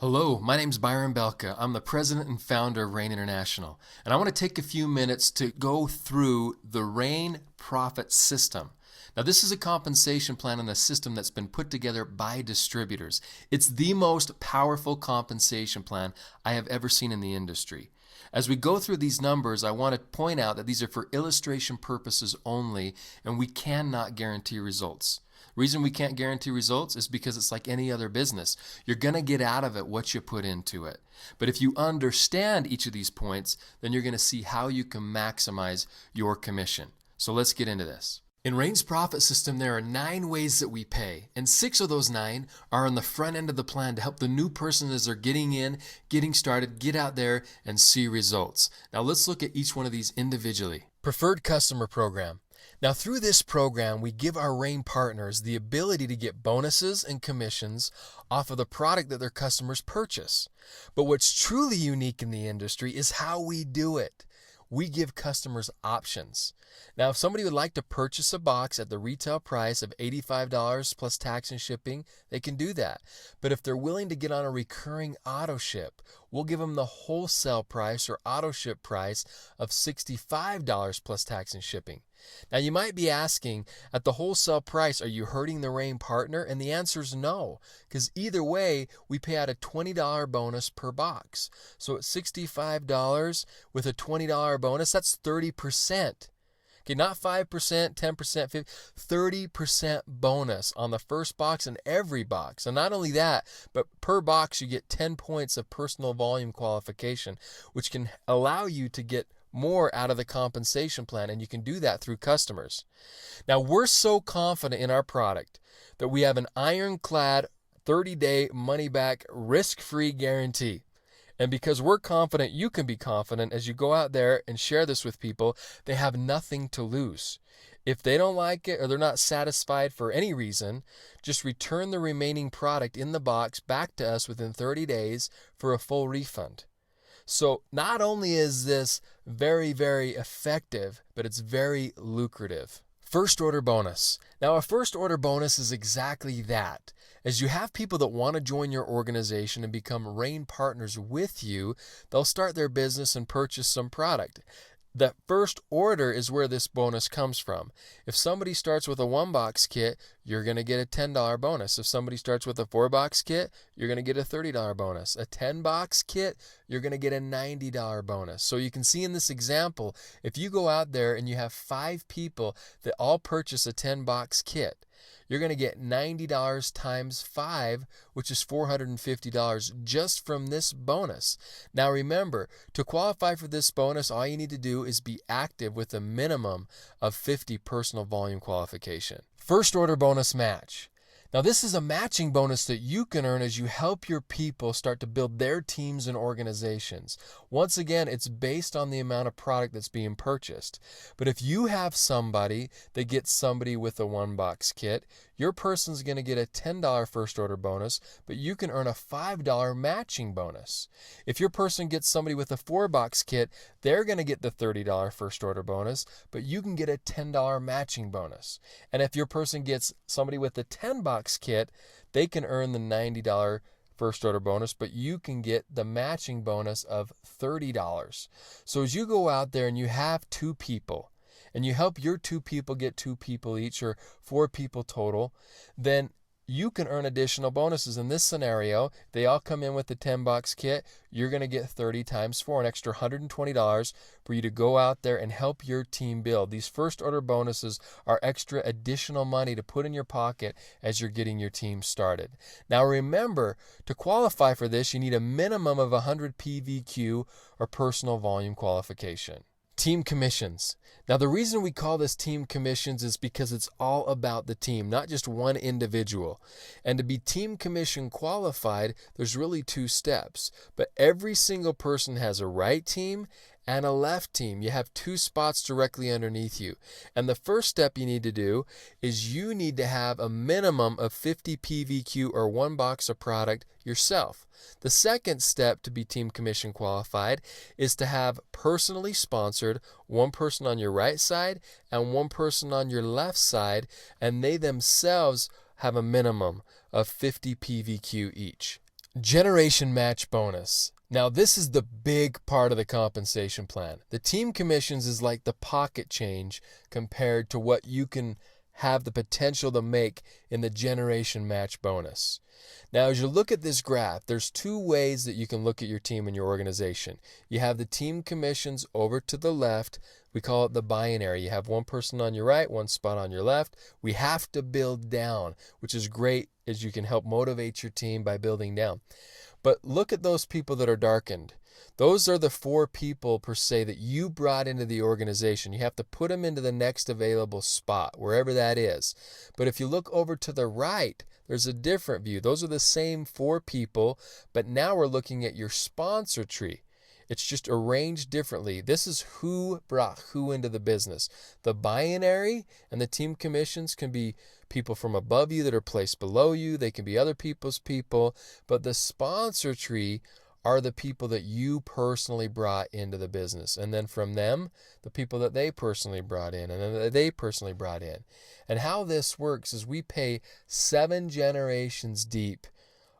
Hello, my name is Byron Belka. I'm the president and founder of Rain International, and I want to take a few minutes to go through the Rain Profit System. Now, this is a compensation plan and a system that's been put together by distributors. It's the most powerful compensation plan I have ever seen in the industry. As we go through these numbers, I want to point out that these are for illustration purposes only, and we cannot guarantee results. The reason we can't guarantee results is because it's like any other business. You're going to get out of it what you put into it. But if you understand each of these points, then you're going to see how you can maximize your commission. So let's get into this. In Rain's profit system, there are 9 ways that we pay, and 6 of those 9 are on the front end of the plan to help the new person as they're getting in, getting started, get out there and see results. Now let's look at each one of these individually. Preferred Customer Program. Now through this program, we give our Rain partners the ability to get bonuses and commissions off of the product that their customers purchase. But what's truly unique in the industry is how we do it. We give customers options. Now, if somebody would like to purchase a box at the retail price of $85 plus tax and shipping, they can do that. But if they're willing to get on a recurring auto ship, we'll give them the wholesale price or auto ship price of $65 plus tax and shipping. Now, you might be asking, at the wholesale price, are you hurting the Rain partner? And the answer is no, because either way, we pay out a $20 bonus per box. So at $65 with a $20 bonus, that's 30%. Okay, not 5%, 10%, 50%, 30% bonus on the first box and every box. And not only that, but per box, you get 10 points of personal volume qualification, which can allow you to get more out of the compensation plan, and you can do that through customers. Now, we're so confident in our product that we have an ironclad 30-day money-back risk-free guarantee. And because we're confident, you can be confident as you go out there and share this with people, they have nothing to lose. If they don't like it or they're not satisfied for any reason, just return the remaining product in the box back to us within 30 days for a full refund. So not only is this very, very effective, but it's very lucrative. First order bonus. Now, a first order bonus is exactly that. As you have people that want to join your organization and become Rain partners with you, they'll start their business and purchase some product. The first order is where this bonus comes from. If somebody starts with a 1-box kit, you're going to get a $10 bonus. If somebody starts with a 4-box kit, you're going to get a $30 bonus. A 10-box kit, you're going to get a $90 bonus. So you can see in this example, if you go out there and you have 5 people that all purchase a 10-box kit, you're going to get $90 times 5, which is $450 just from this bonus. Now remember, to qualify for this bonus, all you need to do is be active with a minimum of 50 personal volume qualification. First order bonus match. Now this is a matching bonus that you can earn as you help your people start to build their teams and organizations. Once again, it's based on the amount of product that's being purchased. But if you have somebody that gets somebody with a 1-box kit, your person's going to get a $10 first order bonus, but you can earn a $5 matching bonus. If your person gets somebody with a 4-box kit, they're going to get the $30 first order bonus, but you can get a $10 matching bonus. And if your person gets somebody with a 10-box kit, they can earn the $90 first order bonus, but you can get the matching bonus of $30. So as you go out there and you have 2 people, and you help your 2 people get 2 people each, or 4 people total, then you can earn additional bonuses. In this scenario, they all come in with the 10-box kit. You're going to get 30 times 4, an extra $120 for you to go out there and help your team build. These first order bonuses are extra additional money to put in your pocket as you're getting your team started. Now remember, to qualify for this, you need a minimum of 100 PVQ or personal volume qualification. Team commissions. Now, the reason we call this team commissions is because it's all about the team, not just one individual. And to be team commission qualified, there's really 2 steps. But every single person has a right team and a left team. You have 2 spots directly underneath you. And the first step you need to do is you need to have a minimum of 50 PVQ or 1 box of product yourself. The second step to be team commission qualified is to have personally sponsored 1 person on your right side and 1 person on your left side, and they themselves have a minimum of 50 PVQ each. Generation match bonus. Now, this is the big part of the compensation plan. The team commissions is like the pocket change compared to what you can have the potential to make in the generation match bonus. Now, as you look at this graph, there's two ways that you can look at your team and your organization. You have the team commissions over to the left. We call it the binary. You have one person on your right, one spot on your left. We have to build down, which is great as you can help motivate your team by building down. But look at those people that are darkened. Those are the 4 people per se that you brought into the organization. You have to put them into the next available spot, wherever that is. But if you look over to the right, there's a different view. Those are the same 4 people, but now we're looking at your sponsor tree. It's just arranged differently. This is who brought who into the business. The binary and the team commissions can be people from above you that are placed below you. They can be other people's people. But the sponsor tree are the people that you personally brought into the business. And then from them, the people that they personally brought in, and then that they personally brought in. And how this works is we pay 7 generations deep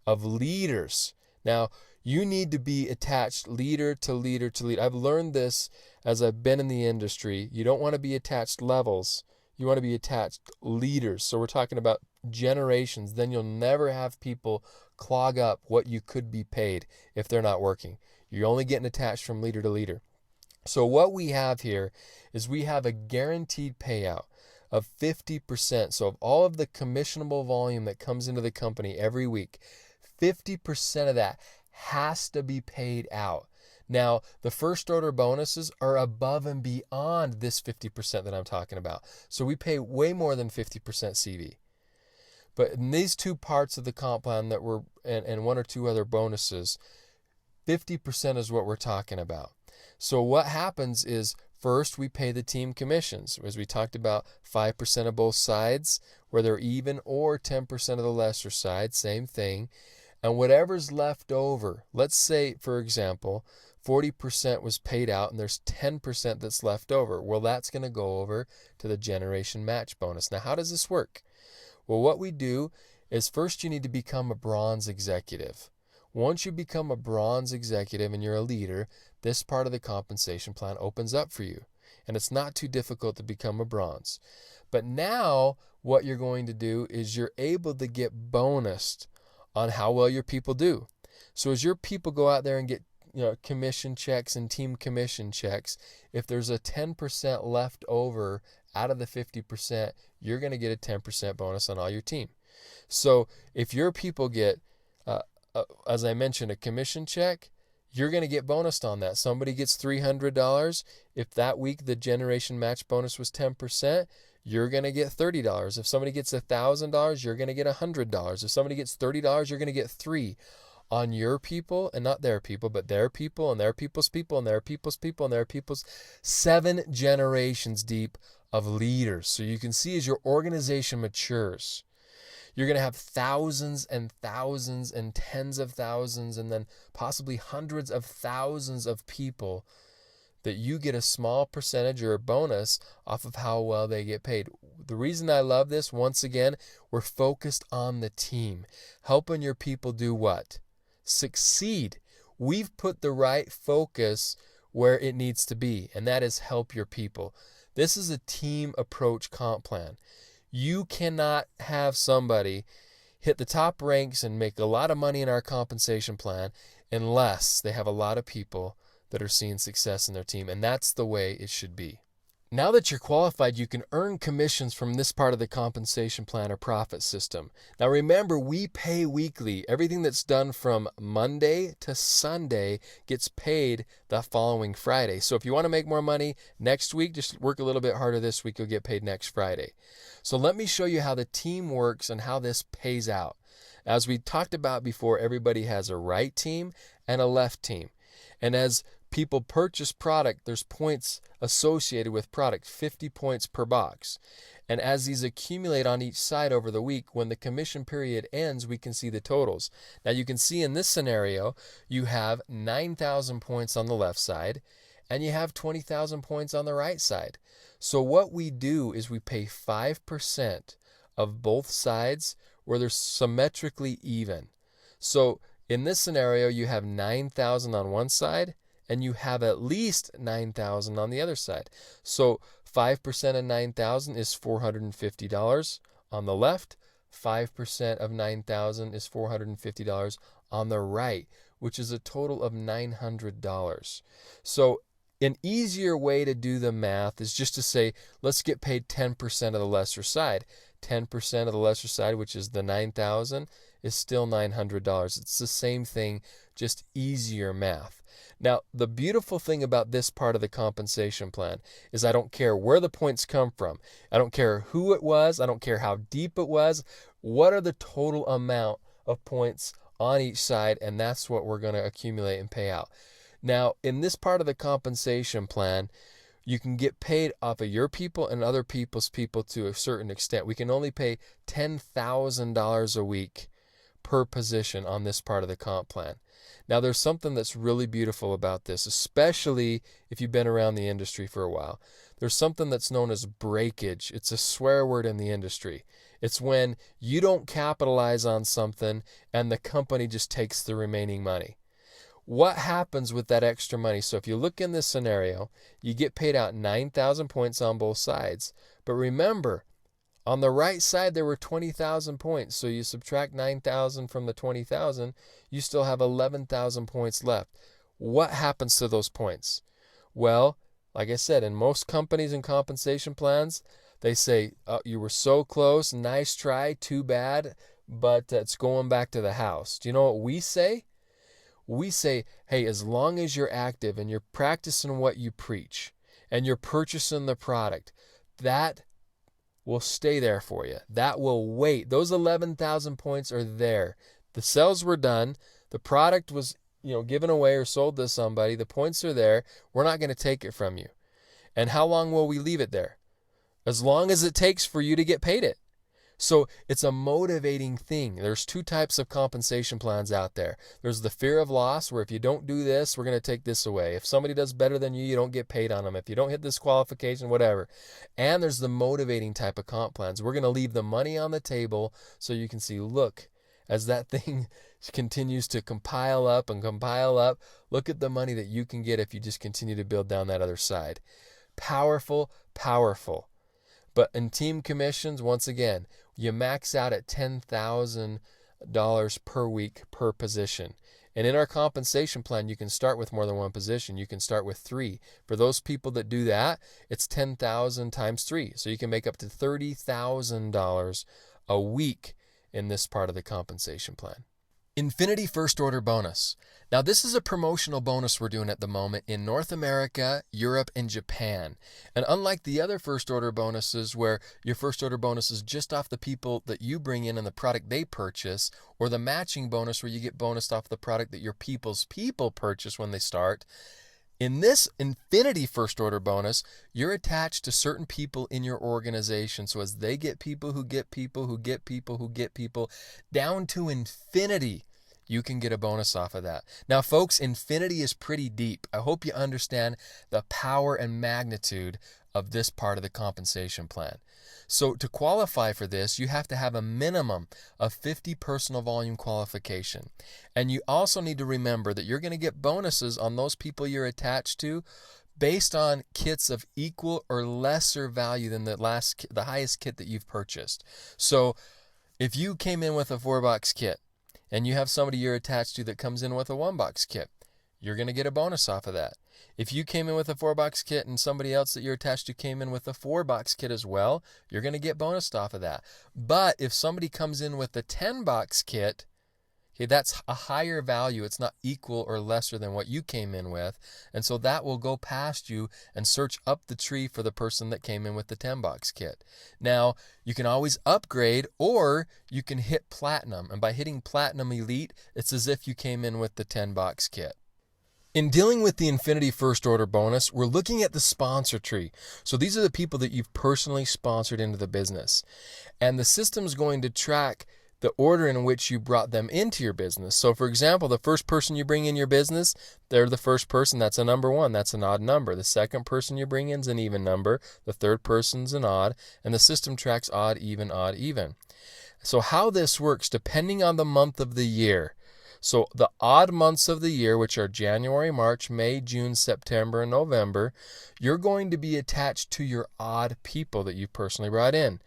of leaders. Now, you need to be attached leader to leader to leader. I've learned this as I've been in the industry. You don't want to be attached levels. You want to be attached leaders. So we're talking about generations. Then you'll never have people clog up what you could be paid if they're not working. You're only getting attached from leader to leader. So what we have here is we have a guaranteed payout of 50%. So of all of the commissionable volume that comes into the company every week, 50% of that has to be paid out. Now, the first order bonuses are above and beyond this 50% that I'm talking about. So we pay way more than 50% CV. But in these 2 parts of the comp plan that we're, and 1 or 2 other bonuses, 50% is what we're talking about. So what happens is first we pay the team commissions. As we talked about, 5% of both sides, where they're even, or 10% of the lesser side, same thing. And whatever's left over, let's say, for example, 40% was paid out and there's 10% that's left over. Well, that's going to go over to the generation match bonus. Now, how does this work? Well, what we do is first you need to become a bronze executive. Once you become a bronze executive and you're a leader, this part of the compensation plan opens up for you. And it's not too difficult to become a bronze. But now what you're going to do is you're able to get bonused on how well your people do. So as your people go out there and get commission checks and team commission checks, if there's a 10% left over out of the 50%, you're going to get a 10% bonus on all your team. So if your people get, as I mentioned, a commission check, you're going to get bonused on that. Somebody gets $300. If that week the generation match bonus was 10%, you're going to get $30. If somebody gets $1,000, you're going to get $100. If somebody gets $30, you're going to get $3 on your people, and not their people, but their people and their people's people and their people's people and their people's. 7 generations deep of leaders. So you can see as your organization matures, you're going to have thousands and thousands and tens of thousands and then possibly hundreds of thousands of people that you get a small percentage or a bonus off of how well they get paid. The reason I love this, once again, we're focused on the team. Helping your people do what? Succeed. We've put the right focus where it needs to be, and that is help your people. This is a team approach comp plan. You cannot have somebody hit the top ranks and make a lot of money in our compensation plan unless they have a lot of people that are seeing success in their team, and that's the way it should be. Now that you're qualified, you can earn commissions from this part of the compensation plan or profit system. Now remember, we pay weekly. Everything that's done from Monday to Sunday gets paid the following Friday. So if you want to make more money next week, just work a little bit harder this week, you'll get paid next Friday. So let me show you how the team works and how this pays out. As we talked about before, everybody has a right team and a left team. And as people purchase product, there's points associated with product, 50 points per box. And as these accumulate on each side over the week, when the commission period ends, we can see the totals. Now you can see in this scenario, you have 9,000 points on the left side, and you have 20,000 points on the right side. So what we do is we pay 5% of both sides where they're symmetrically even. So In this scenario, you have 9,000 on one side, and you have at least 9,000 on the other side. So 5% of 9,000 is $450 on the left. 5% of 9,000 is $450 on the right, which is a total of $900. So an easier way to do the math is just to say, let's get paid 10% of the lesser side. 10% of the lesser side, which is the 9,000, is still $900. It's the same thing, just easier math. Now, the beautiful thing about this part of the compensation plan is I don't care where the points come from. I don't care who it was. I don't care how deep it was. What are the total amount of points on each side? And that's what we're going to accumulate and pay out. Now, in this part of the compensation plan, you can get paid off of your people and other people's people to a certain extent. We can only pay $10,000 a week per position on this part of the comp plan. Now, there's something that's really beautiful about this, especially if you've been around the industry for a while. There's something that's known as breakage. It's a swear word in the industry. It's when you don't capitalize on something and the company just takes the remaining money. What happens with that extra money? So if you look in this scenario, you get paid out 9,000 points on both sides. But remember, on the right side, there were 20,000 points. So you subtract 9,000 from the 20,000, you still have 11,000 points left. What happens to those points? Well, like I said, in most companies and compensation plans, they say, oh, you were so close, nice try, too bad, but it's going back to the house. Do you know what we say? We say, hey, as long as you're active and you're practicing what you preach and you're purchasing the product, that will stay there for you. That will wait. Those 11,000 points are there. The sales were done. The product was, given away or sold to somebody. The points are there. We're not going to take it from you. And how long will we leave it there? As long as it takes for you to get paid it. So it's a motivating thing. There's two types of compensation plans out there. There's the fear of loss, where if you don't do this, we're going to take this away. If somebody does better than you, you don't get paid on them. If you don't hit this qualification, whatever. And there's the motivating type of comp plans. We're going to leave the money on the table so you can see, look, as that thing continues to compile up, look at the money that you can get if you just continue to build down that other side. Powerful, powerful. But in team commissions, once again, you max out at $10,000 per week per position. And in our compensation plan, you can start with more than one position. You can start with 3. For those people that do that, it's 10,000 times 3. So you can make up to $30,000 a week in this part of the compensation plan. Infinity First Order Bonus. Now, this is a promotional bonus we're doing at the moment in North America, Europe, and Japan. And unlike the other first order bonuses where your first order bonus is just off the people that you bring in and the product they purchase, or the matching bonus where you get bonused off the product that your people's people purchase when they start, in this Infinity First Order Bonus, you're attached to certain people in your organization. So as they get people who get people who get people who get people, down to infinity, you can get a bonus off of that. Now, folks, infinity is pretty deep. I hope you understand the power and magnitude of this part of the compensation plan. So to qualify for this, you have to have a minimum of 50 personal volume qualification. And you also need to remember that you're going to get bonuses on those people you're attached to based on kits of equal or lesser value than the highest kit that you've purchased. So if you came in with a 4-box kit and you have somebody you're attached to that comes in with a 1-box kit, you're going to get a bonus off of that. If you came in with a 4-box kit and somebody else that you're attached to came in with a 4-box kit as well, you're going to get bonused off of that. But if somebody comes in with a 10-box kit, okay, that's a higher value. It's not equal or lesser than what you came in with. And so that will go past you and search up the tree for the person that came in with the 10-box kit. Now, you can always upgrade or you can hit platinum. And by hitting platinum elite, it's as if you came in with the 10-box kit. In dealing with the Infinity First Order Bonus, we're looking at the sponsor tree. So these are the people that you've personally sponsored into the business. And the system's going to track the order in which you brought them into your business. So for example, the first person you bring in your business, they're the first person. That's a number 1. That's an odd number. The second person you bring in is an even number. The third person's an odd. And the system tracks odd, even, odd, even. So how this works, depending on the month of the year. So the odd months of the year, which are January, March, May, June, September, and November, you're going to be attached to your odd people that you personally brought in.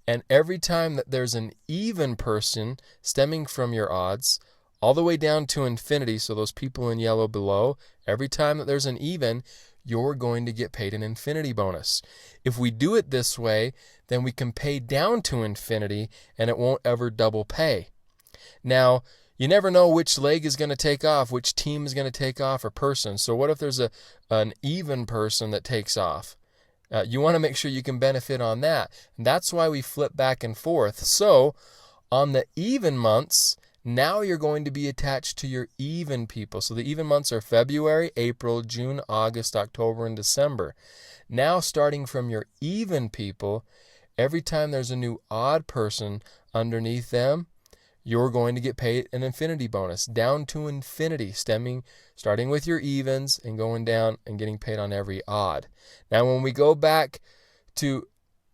And every time that there's an even person stemming from your odds, all the way down to infinity, so those people in yellow below, every time that there's an even, you're going to get paid an infinity bonus. If we do it this way, then we can pay down to infinity and it won't ever double pay. Now, you never know which leg is going to take off, which team is going to take off or person. So what if there's an even person that takes off? You want to make sure you can benefit on that. And that's why we flip back and forth. So on the even months, now you're going to be attached to your even people. So the even months are February, April, June, August, October, and December. Now starting from your even people, every time there's a new odd person underneath them, you're going to get paid an infinity bonus down to infinity, starting with your evens and going down and getting paid on every odd. Now, when we go back to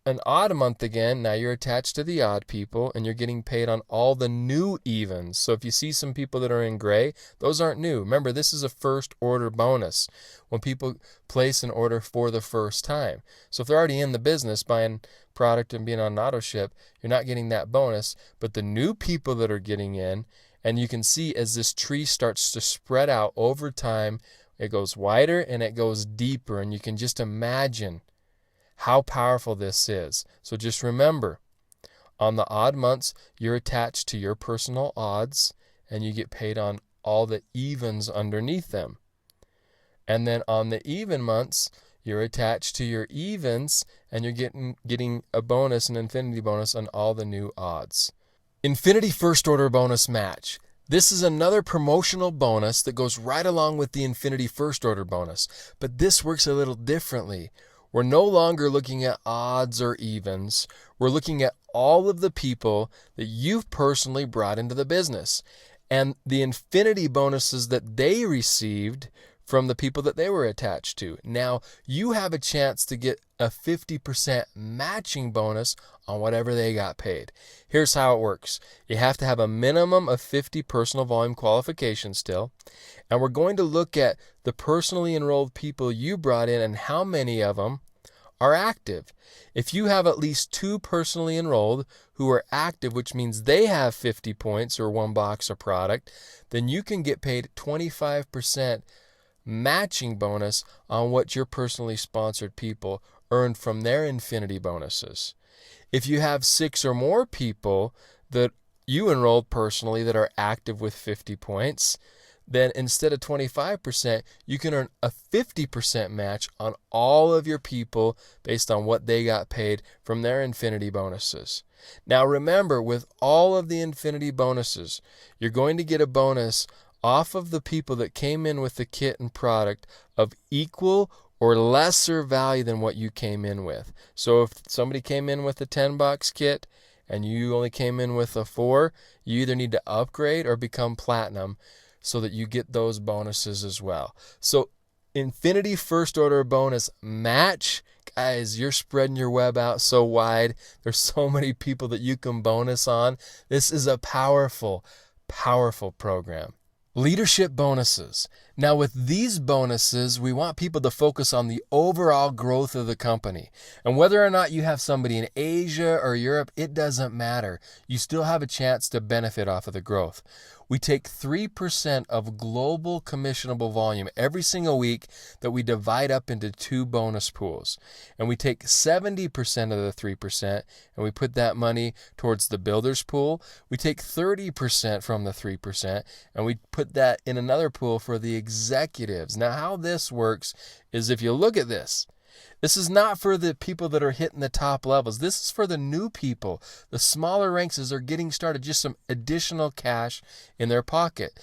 an odd month again, now you're attached to the odd people and you're getting paid on all the new evens. So if you see some people that are in gray, those aren't new. Remember, this is a first order bonus when people place an order for the first time. So if they're already in the business buying product and being on an auto ship, you're not getting that bonus. But the new people that are getting in, and you can see as this tree starts to spread out over time, it goes wider and it goes deeper, and you can just imagine how powerful this is. So just remember, on the odd months, you're attached to your personal odds and you get paid on all the evens underneath them. And then on the even months, you're attached to your evens and you're getting a bonus, an infinity bonus on all the new odds. Infinity first order bonus match. This is another promotional bonus that goes right along with the infinity first order bonus, but this works a little differently. We're no longer looking at odds or evens. We're looking at all of the people that you've personally brought into the business and the infinity bonuses that they received from the people that they were attached to. Now, you have a chance to get a 50% matching bonus on whatever they got paid. Here's how it works. You have to have a minimum of 50 personal volume qualifications still. And we're going to look at the personally enrolled people you brought in and how many of them are active. If you have at least 2 personally enrolled who are active, which means they have 50 points or 1 box of product, then you can get paid 25% matching bonus on what your personally sponsored people earned from their infinity bonuses. If you have 6 or more people that you enrolled personally that are active with 50 points, then instead of 25%, you can earn a 50% match on all of your people based on what they got paid from their infinity bonuses. Now remember, with all of the infinity bonuses, you're going to get a bonus off of the people that came in with the kit and product of equal or lesser value than what you came in with. So if somebody came in with a $10 kit and you only came in with a 4, you either need to upgrade or become platinum so that you get those bonuses as well. So infinity first order bonus match, guys, you're spreading your web out so wide. There's so many people that you can bonus on. This is a powerful, powerful program. Leadership bonuses. Now with these bonuses, we want people to focus on the overall growth of the company. And whether or not you have somebody in Asia or Europe, it doesn't matter. You still have a chance to benefit off of the growth. We take 3% of global commissionable volume every single week that we divide up into 2 bonus pools. And we take 70% of the 3% and we put that money towards the builders pool. We take 30% from the 3% and we put that in another pool for the executives. Now, how this works is if you look at this, this is not for the people that are hitting the top levels. This is for the new people. The smaller ranks as they're getting started, just some additional cash in their pocket.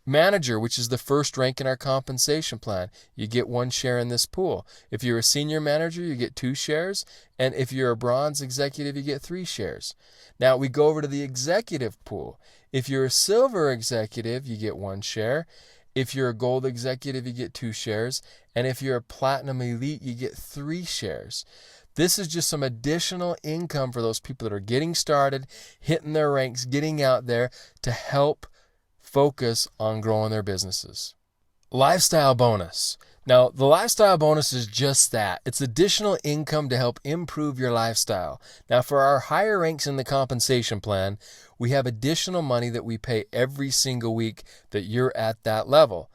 Manager, which is the first rank in our compensation plan, you get 1 share in this pool. If you're a senior manager, you get 2 shares. And if you're a bronze executive, you get 3 shares. Now we go over to the executive pool. If you're a silver executive, you get 1 share. If you're a gold executive, you get 2 shares. And if you're a platinum elite, you get 3 shares. This is just some additional income for those people that are getting started, hitting their ranks, getting out there to help focus on growing their businesses. Lifestyle bonus. Now, the lifestyle bonus is just that. It's additional income to help improve your lifestyle. Now, for our higher ranks in the compensation plan, we have additional money that we pay every single week that you're at that level.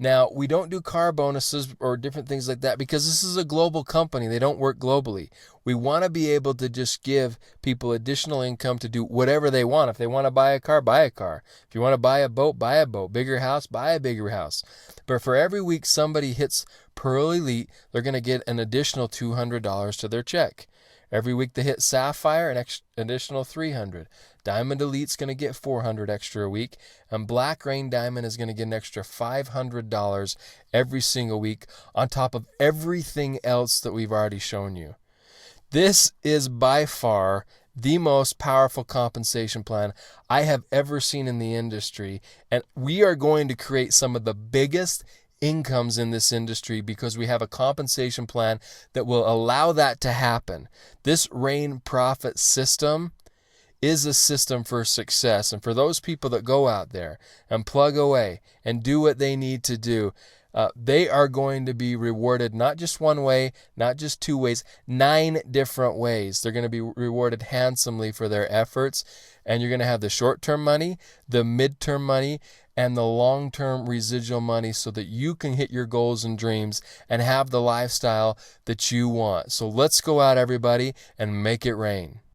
Now, we don't do car bonuses or different things like that because this is a global company. They don't work globally. We want to be able to just give people additional income to do whatever they want. If they want to buy a car, buy a car. If you want to buy a boat, buy a boat. Bigger house, buy a bigger house. But for every week somebody hits Pearl Elite, they're going to get an additional $200 to their check. Every week they hit Sapphire, an additional $300. Diamond Elite's going to get $400 extra a week, and Black Rain Diamond is going to get an extra $500 every single week on top of everything else that we've already shown you. This is by far the most powerful compensation plan I have ever seen in the industry, and we are going to create some of the biggest incomes in this industry because we have a compensation plan that will allow that to happen. This Rain Profit system is a system for success, and for those people that go out there and plug away and do what they need to do, they are going to be rewarded not just one way, not just two ways, 9 different ways. They're going to be rewarded handsomely for their efforts, and you're going to have the short-term money, the mid-term money, and the long-term residual money so that you can hit your goals and dreams and have the lifestyle that you want. So let's go out, everybody, and make it rain.